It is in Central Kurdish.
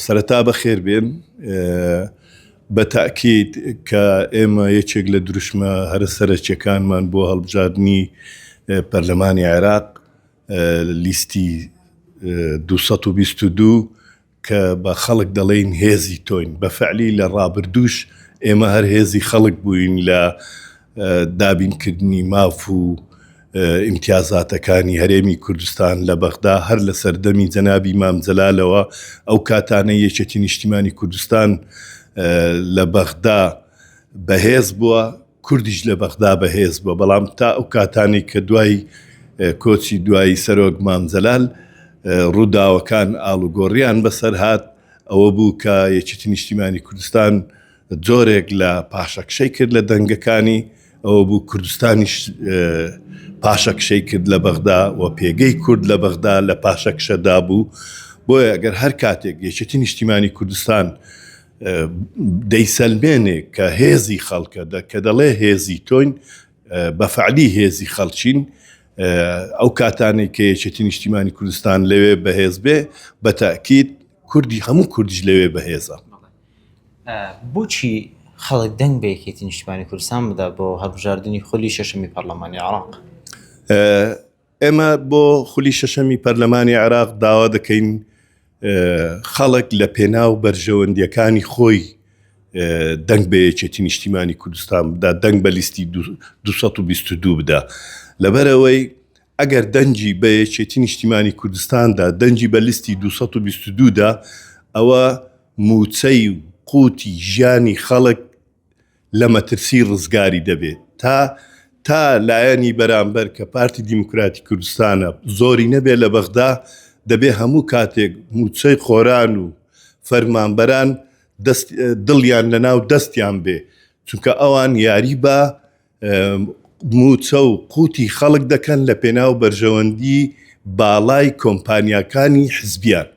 سەرەتا بەخێر بێن بە تاکید کە ئێمە یەکێک لە دروشمە هەرە سەرچیەکانمان بۆ هەڵبژاردننی پەرلەمانی عێراق لیستی 222 کە بە خەڵک دەڵێن هێزی تۆین بە فعلی لە ڕابردووش ئێمە هەر هێزی خەڵک بووین لە دابینکردنی ماف و ئیمتیازاتەکانی هەرێمی کوردستان لە بەغدا هەر لە سەردەمی جەنابی مام جەلالەوە ئەو کاتانە یەکێتی نیشتیمانی کوردستان لە بەغدا بەهێز بووە، کوردیش لە بەغدا بەهێز بووە، بەڵام تا ئەو کاتانی کە دوای کۆچی دوایی سەرۆک مام جەلال ڕووداوەکان ئاڵوگۆڕیان بەسەر هات ئەوە بوو کە یەکێتی نیشتیمانی کوردستان جۆرێک لە پاشەکشەی کرد لە دەنگەکانی ئەوە بوو کوردستانیش پاشەکشەی کرد لە بەغدا و پێگەی کورد لە بەغدا لە پاشەکشەدا بوو. بۆیە ئەگەر هەر کاتێک یەکێتی نیشتیمانی کوردستان دەیسەلمێنێ کە هێزی خەڵکە کە دەڵێ هێزی تۆین بە فعلی هێزی خەڵچین ئەو کاتانێک کە یەکێتی نیشتیمانی کوردستان لەوێ بەهێز بێ بە تاکید کوردی هەموو کوردیش لەوێ بەهێزە. بۆچی خەڵک دەنگ بە یەکێتی نیشتیمانی کوردستان بدا بۆ هەڵبژاردننی خولی شەشەمی پەرلەمانی عێراق؟ ئێمە بۆ خولی شەشەمی پەرلەمانی عێراق داوا دەکەین خەڵک لە پێناو بەرژەوەندیەکانی خۆی دەنگ بە یەکێتی نیشتیمانی کوردستان بدا، دەنگ بە لیستی 222 بدا، لەبەرەوەی ئەگەر دەنجی بە یەکێتی نیشتیمانی کوردستاندا دەنجی بە لیستی 222 دا ئەوە موچەی و قوتی ژیانی خەڵک لە مەترسی ڕزگاری دەبێت تا لایەنی بەرامبەر کە پارتی دیموکراتی کوردستانە زۆری نەبێ لە بەغدا دەبێ هەموو کاتێک موچەی خۆران و فەرمانبەران دڵیان لەناو دەستیان بێ، چونکە ئەوان یاری بە موچە و قوتی خەڵک دەکەن لە پێناو بەرژەوەندی باڵای کۆمپانیاکانی حزبیان.